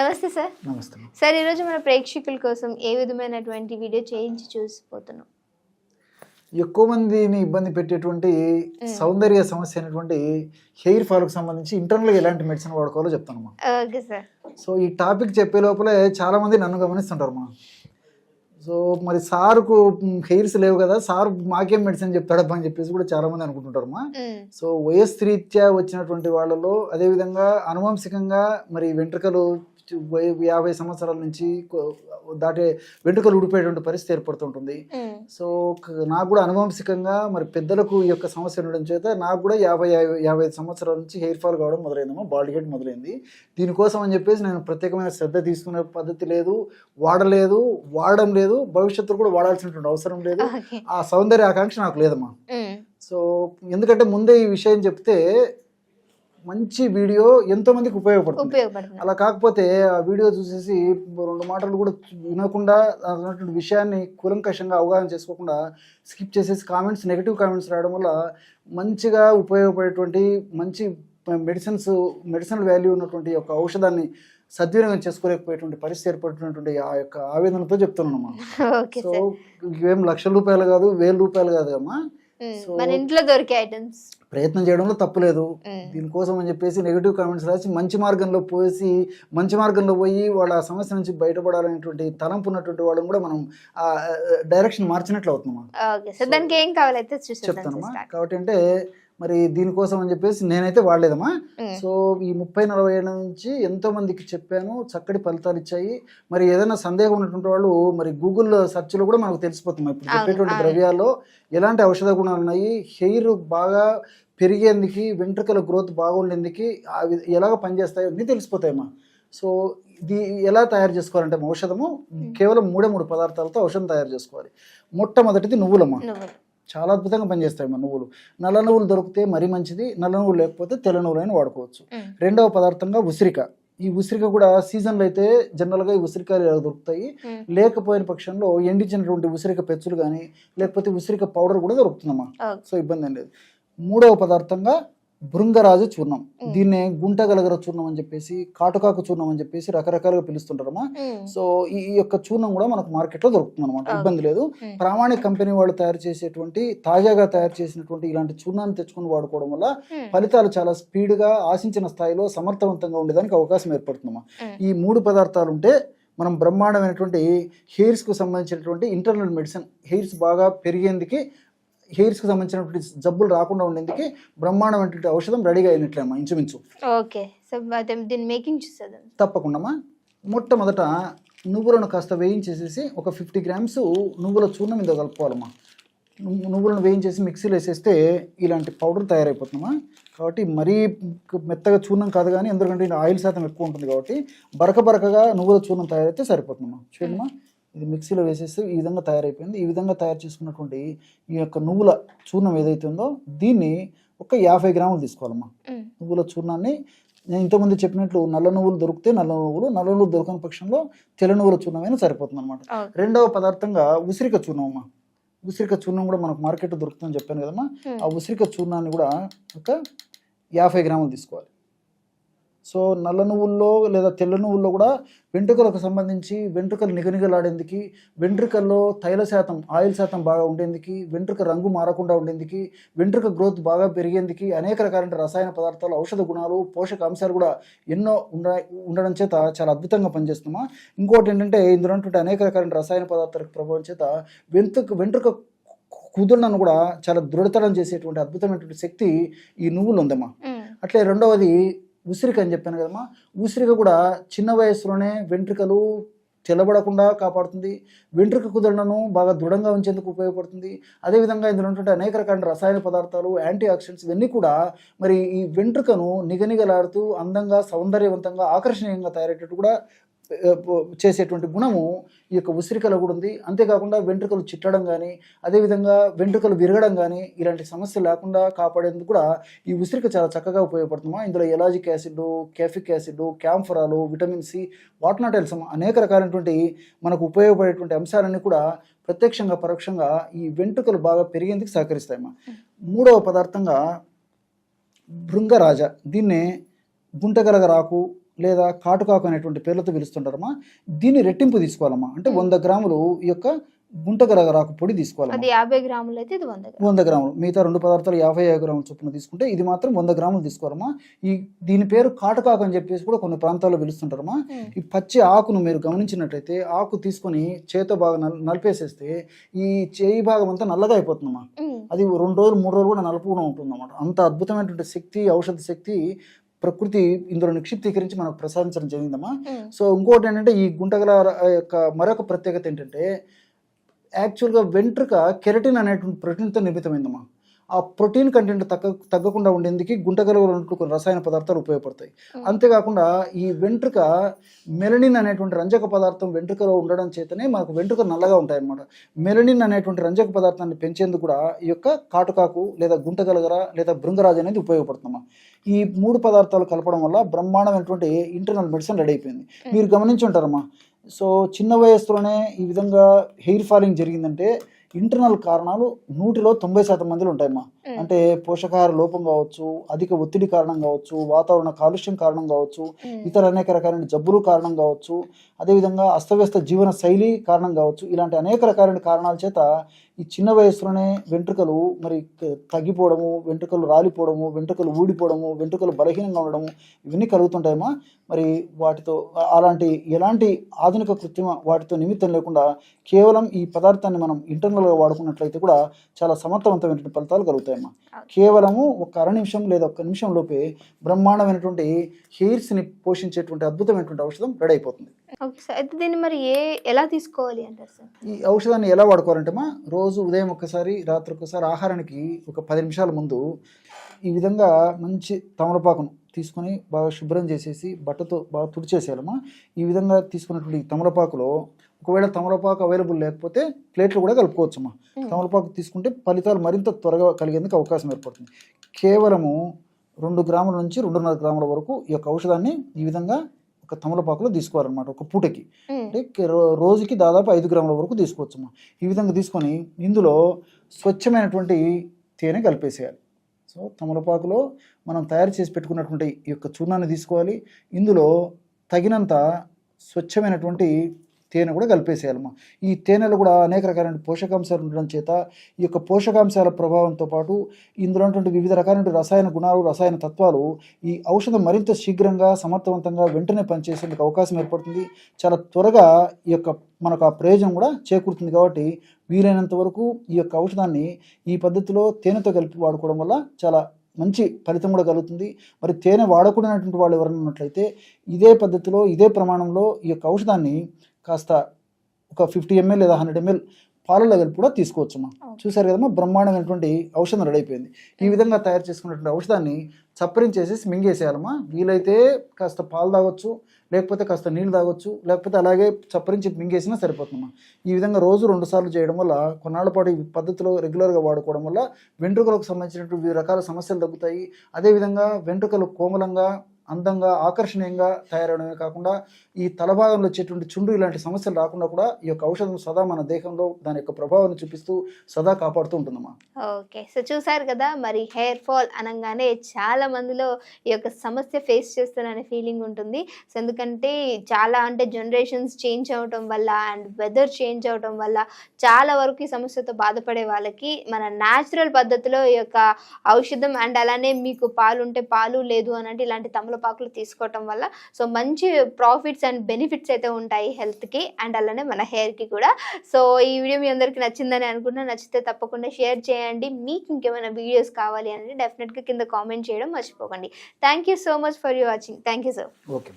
నమస్తే సార్. నమస్తే. సార్ ఈరోజు మన ప్రేక్షకుల కోసం ఏ విధమైనటువంటి వీడియో చేయించి చూసిపోతున్నాం? ఎక్కువ మందిని ఇబ్బంది పెట్టేటువంటి సౌందర్య సమస్య అయినటువంటి హెయిర్ ఫాల్కి సంబంధించి ఇంటర్నల్గా ఎలాంటి మెడిసిన్ వాడుకోవాలో చెప్తాను. Okay sir. సో ఈ టాపిక్ చెప్పే లోపలే చాలా మంది నన్ను గమనిస్తుంటారు మా. సో మరి సార్కు హెయిర్స్ లేవు కదా, సార్ మాకేం మెడిసిన్ చెప్తాడబ్బా అని చెప్పేసి కూడా చాలా మంది అనుకుంటుంటారు మా. సో వయస్సు రీత్యా వచ్చినటువంటి వాళ్ళలో, అదేవిధంగా అనువంశికంగా మరి వెంట్రుకలు 50 సంవత్సరాల నుంచి దాటే వెంట్రుకలు ఊడిపోయేటువంటి పరిస్థితి ఏర్పడుతుంటుంది. సో నాకు కూడా అనువంశికంగా మరి పెద్దలకు ఈ యొక్క సమస్య ఉండడం చేత నాకు కూడా 55 సంవత్సరాల నుంచి హెయిర్ ఫాల్ కావడం మొదలైందమ్మా, బాల్డ్ హెడ్ మొదలైంది. దీనికోసం అని చెప్పేసి నేను ప్రత్యేకమైన శ్రద్ధ తీసుకునే పద్ధతి లేదు, వాడడం లేదు, భవిష్యత్తులో కూడా వాడాల్సినటువంటి అవసరం లేదు. ఆ సౌందర్య ఆకాంక్ష నాకు లేదమ్మా. సో ఎందుకంటే ముందే ఈ విషయం చెప్తే మంచి వీడియో ఎంతో మందికి ఉపయోగపడుతుంది. అలా కాకపోతే ఆ వీడియో చూసేసి 2 మాటలు కూడా వినకుండా అన్నటువంటి విషయాన్ని కూలంకషంగా అవగాహన చేసుకోకుండా స్కిప్ చేసేసి నెగిటివ్ కామెంట్స్ రాయడం వల్ల మంచిగా ఉపయోగపడేటువంటి మంచి మెడిసినల్ వాల్యూ ఉన్నటువంటి ఒక ఔషధాన్ని సద్వినియోగం చేసుకోలేకపోయేటువంటి పరిస్థితి ఏర్పడుతున్నటువంటి ఆ యొక్క ఆవేదనతో చెప్తున్నాను. సో ఇవేం లక్షల రూపాయలు కాదు, 1000 రూపాయలు కాదు అమ్మా. మన ఇంట్లో దొరికే ఐటమ్స్ ప్రయత్నం చేయడంలో తప్పులేదు. దీనికోసం అని చెప్పేసి నెగిటివ్ కామెంట్స్ రాసి మంచి మార్గంలో పోయి వాళ్ళ ఆ సమస్య నుంచి బయటపడాలనేటువంటి తలంపు ఉన్నటువంటి వాళ్ళని కూడా మనం ఆ డైరెక్షన్ మార్చినట్లు అవుతున్నామా. చెప్తానమ్మా. కాబట్టి అంటే మరి దీనికోసం అని చెప్పేసి నేనైతే వాడలేదమ్మా. సో ఈ 30-40 ఏళ్ళ నుంచి ఎంతో మందికి చెప్పాను, చక్కటి ఫలితాలు ఇచ్చాయి. మరి ఏదైనా సందేహం ఉన్నటువంటి వాళ్ళు మరి గూగుల్ సెర్చ్లో కూడా మనకు తెలిసిపోతుంది ఇప్పుడు చెప్పేటువంటి ద్రవ్యాల్లో ఎలాంటి ఔషధ గుణాలు ఉన్నాయి, హెయిర్ బాగా పెరిగేందుకు, వెంట్రుకల గ్రోత్ బాగుండేందుకు అవి ఎలాగ పనిచేస్తాయో అన్నీ తెలిసిపోతాయమ్మా. సో ఇది ఎలా తయారు చేసుకోవాలంటే ఔషధము కేవలం 3 పదార్థాలతో ఔషధం తయారు చేసుకోవాలి. మొట్టమొదటిది నువ్వులమ్మా. చాలా అద్భుతంగా పనిచేస్తాయి మా నువ్వులు. నల్ల నువ్వులు దొరికితే మరీ మంచిది, నల్ల నువ్వులు లేకపోతే తెల్ల నువ్వులైనా వాడుకోవచ్చు. రెండవ పదార్థంగా ఉసిరిక. ఈ ఉసిరిక కూడా సీజన్లో అయితే జనరల్గా ఈ ఉసిరికాయలు దొరుకుతాయి. లేకపోయిన పక్షంలో ఎండించినటువంటి ఉసిరిక పెచ్చులు కానీ లేకపోతే ఉసిరిక పౌడర్ కూడా దొరుకుతుందమ్మా. సో ఇబ్బంది ఏం లేదు. మూడవ పదార్థంగా భృంగరాజు చూర్ణం. దీన్నే గుంటగలగర చూర్ణం అని చెప్పేసి, కాటుకాకు చూర్ణం అని చెప్పేసి రకరకాలుగా పిలుస్తుంటారమ్మా. సో ఈ యొక్క చూర్ణం కూడా మనకు మార్కెట్లో దొరుకుతుంది అనమాట, ఇబ్బంది లేదు. ప్రామాణిక కంపెనీ వాళ్ళు తాజాగా తయారు చేసినటువంటి ఇలాంటి చూర్ణాన్ని తెచ్చుకుని వాడుకోవడం వల్ల ఫలితాలు చాలా స్పీడ్గా ఆశించిన స్థాయిలో సమర్థవంతంగా ఉండేదానికి అవకాశం ఏర్పడుతుందమ్మా. ఈ 3 పదార్థాలు ఉంటే మనం బ్రహ్మాండమైనటువంటి హెయిర్స్కు సంబంధించినటువంటి ఇంటర్నల్ మెడిసిన్, హెయిర్స్ బాగా పెరిగేందుకు, హెయిర్స్కి సంబంధించినటువంటి జబ్బులు రాకుండా ఉండేందుకు బ్రహ్మాండమైనటువంటి ఔషధం రెడీగా అయినట్లేమ్మా ఇంచుమించు. ఓకే, దీని మేకింగ్ చూసేద్దాం. తప్పకుండా. మొట్టమొదట నువ్వులను కాస్త వేయించేసేసి ఒక 50 గ్రామ్స్ నువ్వుల చూర్ణం మీద కలుపుకోవాలమ్మా. నువ్వులను వేయించేసి మిక్సీలో వేసేస్తే ఇలాంటి పౌడర్ తయారైపోతుందమ్మా. కాబట్టి మరీ మెత్తగా చూర్ణం కాదు, కానీ ఎందుకంటే ఆయిల్ శాతం ఎక్కువ ఉంటుంది కాబట్టి బరకగా నువ్వుల చూర్ణం తయారైతే సరిపోతుందమ్మా. చూడమ్మా, ఇది మిక్సీలో వేసేస్తే ఈ విధంగా తయారైపోయింది. ఈ విధంగా తయారు చేసుకున్నటువంటి ఈ యొక్క నువ్వుల చూర్ణం ఏదైతే ఉందో దీన్ని ఒక 50 గ్రాములు తీసుకోవాలమ్మా. నువ్వుల చూర్ణాన్ని నేను ఇంతకుముందు చెప్పినట్లు నల్ల నువ్వులు దొరికితే నల్ల నువ్వులు దొరకని పక్షంలో తెల్ల నువ్వుల చూర్ణమైనా సరిపోతుంది అనమాట. రెండవ పదార్థంగా ఉసిరిక చూర్ణం అమ్మా. ఉసిరిక చూర్ణం కూడా మనకు మార్కెట్లో దొరుకుతుందని చెప్పాను కదమ్మా. ఆ ఉసిరిక చూర్ణాన్ని కూడా ఒక 50 గ్రాములు తీసుకోవాలి. సో నల్ల నువ్వుల్లో లేదా తెల్ల నువ్వుల్లో కూడా వెంట్రుకలకు సంబంధించి వెంట్రుకలు నిగనిగలాడేందుకు, వెంట్రుకల్లో ఆయిల్ శాతం బాగా ఉండేందుకు, వెంట్రుక రంగు మారకుండా ఉండేందుకు, వెంట్రుక గ్రోత్ బాగా పెరిగేందుకు అనేక రకాల రసాయన పదార్థాలు, ఔషధ గుణాలు, పోషక అంశాలు కూడా ఎన్నో ఉండడం చేత చాలా అద్భుతంగా పనిచేస్తున్నామా. ఇంకోటి ఏంటంటే ఇందులో ఉన్నటువంటి అనేక రకాల రసాయన పదార్థాల ప్రభావం చేత వెంట్రుక కుదుళ్లను కూడా చాలా దృఢతరం చేసేటువంటి అద్భుతమైనటువంటి శక్తి ఈ నువ్వులు ఉందమ్మా. అట్లే రెండవది ఉసిరిక అని చెప్పాను కదమ్మా. ఉసిరిక కూడా చిన్న వయసులోనే వెంట్రుకలు తెల్లబడకుండా కాపాడుతుంది, వెంట్రుక కుదుళ్లను బాగా దృఢంగా ఉంచేందుకు ఉపయోగపడుతుంది. అదేవిధంగా ఇందులో ఉన్నటువంటి అనేక రకాల రసాయన పదార్థాలు, యాంటీ ఆక్సిడెంట్స్ ఇవన్నీ కూడా మరి ఈ వెంట్రుకను నిగనిగలాడుతూ అందంగా, సౌందర్యవంతంగా, ఆకర్షణీయంగా తయారయ్యేటట్టు కూడా చేసేటువంటి గుణము ఈ యొక్క ఉసిరికలో కూడా ఉంది. అంతేకాకుండా వెంట్రుకలు చిట్టడం కానీ, అదేవిధంగా వెంట్రుకలు విరగడం కానీ ఇలాంటి సమస్యలు లేకుండా కాపాడేందుకు కూడా ఈ ఉసిరిక చాలా చక్కగా ఉపయోగపడుతుందా. ఇందులో ఎలాజిక్ యాసిడ్, కాఫిక్ యాసిడ్, క్యాంఫరాలు, విటమిన్ సి, వాట్నాటైల్స్ అనేక రకాలైనటువంటి మనకు ఉపయోగపడేటువంటి అంశాలన్నీ కూడా ప్రత్యక్షంగా పరోక్షంగా ఈ వెంట్రుకలు బాగా పెరిగేందుకు సహకరిస్తాయమ్మా. మూడవ పదార్థంగా భృంగరాజ. దీన్నే గుంటగలగరాకు లేదా కాటుకాకు అనేటువంటి పేర్లతో పిలుస్తుంటారమ్మా. దీన్ని రెట్టింపు తీసుకోవాలమ్మా. అంటే 100 గ్రాములు ఈ యొక్క గుంటగరగరాకు పొడి తీసుకోవాలమ్మా. అది 50 గ్రాములు అయితే ఇది 100 గ్రాములు. 100 గ్రాములు. మిగతా 2 పదార్థాలు 55 గ్రాముల చొప్పున తీసుకుంటే ఇది మాత్రం 100 గ్రాములు తీసుకోవాలమ్మా. దీని పేరు కాటుకాకు అని చెప్పేసి కూడా కొన్ని ప్రాంతాల్లో పిలుస్తుంటారమ్మా. ఈ పచ్చి ఆకును మీరు గమనించినట్లయితే ఆకు తీసుకొని చేతో బాగా నలిపేసేస్తే ఈ చేయి భాగం అంతా నల్లగా అయిపోతుందమ్మా. అది 2 రోజులు 3 రోజులు కూడా నలుపుగా ఉంటుందన్నమాట. అంత అద్భుతమైనటువంటి శక్తి, ఔషధ శక్తి ప్రకృతి ఇందులో నిక్షిప్తీకరించి మనకు ప్రసాదించడం జరిగిందమ్మా. సో ఇంకోటి ఏంటంటే ఈ గుంటగల యొక్క మరొక ప్రత్యేకత ఏంటంటే యాక్చువల్గా వెంట్రుక కెరటిన్ అనేటువంటి ప్రోటీన్తో నిర్మితమైందమ్మా. ఆ ప్రోటీన్ కంటెంట్ తగ్గకుండా ఉండేందుకు గుంటగలలో ఉన్నటువంటి కొన్ని రసాయన పదార్థాలు ఉపయోగపడతాయి. అంతేకాకుండా ఈ వెంట్రుక మెలనిన్ అనేటువంటి రంజక పదార్థం వెంట్రుకలో ఉండడం చేతనే మనకు వెంట్రుక నల్లగా ఉంటాయన్నమాట. మెలనిన్ అనేటువంటి రంజక పదార్థాన్ని పెంచేందుకు కూడా ఈ యొక్క కాటుకాకు లేదా గుంటగలగర లేదా భృంగరాజు అనేది ఉపయోగపడుతుందమ్మా. ఈ 3 పదార్థాలు కలపడం వల్ల బ్రహ్మాండమైనటువంటి ఇంటర్నల్ మెడిసిన్ రెడీ అయిపోయింది. మీరు గమనించి ఉంటారమ్మా. సో చిన్న వయసులోనే ఈ విధంగా హెయిర్ ఫాలింగ్ జరిగిందంటే ఇంటర్నల్ కారణాలు 100లో 90% మందిలో ఉంటాయమ్మా. అంటే పోషకాహార లోపం కావచ్చు, అధిక ఒత్తిడి కారణం కావచ్చు, వాతావరణ కాలుష్యం కారణం కావచ్చు, ఇతర అనేక రకాలైన జబ్బులు కారణం కావచ్చు, అదేవిధంగా అస్తవ్యస్త జీవన శైలి కారణం కావచ్చు. ఇలాంటి అనేక రకాలైన కారణాల చేత ఈ చిన్న వయసులోనే వెంట్రుకలు మరి తగ్గిపోవడము, వెంట్రుకలు రాలిపోవడము, వెంట్రుకలు ఊడిపోవడము, వెంట్రుకలు బలహీనంగా ఉండడము ఇవన్నీ కలుగుతుంటాయమ్మా. మరి వాటితో ఎలాంటి ఆధునిక కృత్రిమ వాటితో నిమిత్తం లేకుండా కేవలం ఈ పదార్థాన్ని మనం ఇంటర్నల్గా వాడుకున్నట్లయితే కూడా చాలా సమర్థవంతమైనటువంటి ఫలితాలు కలుగుతాయమ్మా. కేవలము ఒక అర నిమిషం లేదా 1 నిమిషం లోపే బ్రహ్మాండమైనటువంటి హెయిర్స్ని పోషించేటువంటి అద్భుతమైనటువంటి ఔషధం రెడీ అయిపోతుంది. Okay sir. అయితే దీన్ని మరి ఎలా తీసుకోవాలి అంటారు సార్? ఈ ఔషధాన్ని ఎలా వాడుకోవాలంటే రోజు ఉదయం ఒక్కసారి, రాత్రి ఒక్కసారి ఆహారానికి ఒక 10 నిమిషాల ముందు ఈ విధంగా మంచి తమలపాకును తీసుకొని బాగా శుభ్రం చేసేసి బట్టతో బాగా తుడిచేసేయాలమ్మా. ఈ విధంగా తీసుకున్నటువంటి తమలపాకులో ఒకవేళ తమలపాకు అవైలబుల్ లేకపోతే ప్లేట్లు కూడా కలుపుకోవచ్చమ్మా. తమలపాకు తీసుకుంటే ఫలితాలు మరింత త్వరగా కలిగేందుకు అవకాశం ఏర్పడుతుంది. కేవలము 2 గ్రాముల నుంచి 2.5 గ్రాముల వరకు ఈ యొక్క ఔషధాన్ని ఈ విధంగా ఒక తమలపాకులో తీసుకోవాలన్నమాట. ఒక పూటకి అంటే రోజుకి దాదాపు 5 గ్రాముల వరకు తీసుకోవచ్చమ్మా. ఈ విధంగా తీసుకొని ఇందులో స్వచ్ఛమైనటువంటి తేనె కలిపేసేయాలి. సో తమలపాకులో మనం తయారు చేసి పెట్టుకున్నటువంటి ఈ యొక్క చూర్ణాన్ని తీసుకోవాలి. ఇందులో తగినంత స్వచ్ఛమైనటువంటి తేనె కూడా కలిపేసేయాలమ్మా. ఈ తేనెలో కూడా అనేక రకాలైన పోషకాంశాలు ఉండడం చేత ఈ యొక్క పోషకాంశాల ప్రభావంతో పాటు ఇందులో ఉన్నటువంటి వివిధ రకాలైన రసాయన గుణాలు, రసాయన తత్వాలు ఈ ఔషధం మరింత శీఘ్రంగా, సమర్థవంతంగా వెంటనే పనిచేసేందుకు అవకాశం ఏర్పడుతుంది. చాలా త్వరగా ఈ యొక్క మనకు ఆ ప్రయోజనం కూడా చేకూరుతుంది. కాబట్టి వీలైనంత వరకు ఈ యొక్క ఔషధాన్ని ఈ పద్ధతిలో తేనెతో కలిపి వాడుకోవడం వల్ల చాలా మంచి ఫలితం కూడా కలుగుతుంది. మరి తేనె వాడకూడనటువంటి వాళ్ళు ఎవరైనా ఉన్నట్లయితే ఇదే పద్ధతిలో, ఇదే ప్రమాణంలో ఈ యొక్క ఔషధాన్ని కాస్త ఒక 50 ml లేదా 100 ml పాలలో కలిపి కూడా తీసుకోవచ్చమ్మా. చూసారు కదమ్మా, బ్రహ్మాండమైనటువంటి ఔషధం రెడీ అయిపోయింది. ఈ విధంగా తయారు చేసుకున్నటువంటి ఔషధాన్ని చప్పరించేసేసి మింగేసేయాలమ్మా. వీలైతే కాస్త పాలు తాగొచ్చు, లేకపోతే కాస్త నీళ్ళు తాగొచ్చు, లేకపోతే అలాగే చప్పరించి మింగేసినా సరిపోతుందమ్మా. ఈ విధంగా రోజు 2 సార్లు చేయడం వల్ల కొన్నాళ్ళ పాటు ఈ పద్ధతిలో రెగ్యులర్గా వాడుకోవడం వల్ల వెంట్రుకలకు సంబంధించినటువంటి వివిధ రకాల సమస్యలు తగ్గుతాయి. అదేవిధంగా వెంట్రుకలు కోమలంగా, అందంగా, ఆకర్షణీయంగా తయారవడమే కాకుండా ఈ తలభాగంలో వచ్చేటువంటి చుండు ఇలాంటి సమస్యలు రాకుండా కూడా ఈ యొక్క ఔషధం సదా మన దేహంలో దాని యొక్క ప్రభావాన్ని చూపిస్తూ సదా కాపాడుతూ ఉంటుందమ్మా. ఓకే. సో చూసారు కదా, మరి హెయిర్ ఫాల్ అనగానే చాలా మందిలో ఈ యొక్క సమస్య ఫేస్ చేస్తున్నారనే ఫీలింగ్ ఉంటుంది. సో ఎందుకంటే చాలా అంటే జనరేషన్స్ చేంజ్ అవటం వల్ల అండ్ వెదర్ చేంజ్ అవటం వల్ల చాలా వరకు ఈ సమస్యతో బాధపడే వాళ్ళకి మన న్యాచురల్ పద్ధతిలో ఈ యొక్క ఔషధం అండ్ అలానే మీకు పాలు ఉంటే పాలు, లేదు అని అంటే ఇలాంటి తమలపాకులు తీసుకోవటం వల్ల సో మంచి ప్రాఫిట్స్ అండ్ బెనిఫిట్స్ అయితే ఉంటాయి హెల్త్కి అండ్ అలానే మన హెయిర్కి కూడా. సో ఈ వీడియో మీ అందరికీ నచ్చిందని అనుకుంటున్నా. నచ్చితే తప్పకుండా షేర్ చేయండి. మీకు ఇంకేమైనా వీడియోస్ కావాలి అంటే డెఫినెట్గా కింద కామెంట్ చేయడం మర్చిపోకండి. Thank you so much for you watching. Thank you sir. Okay.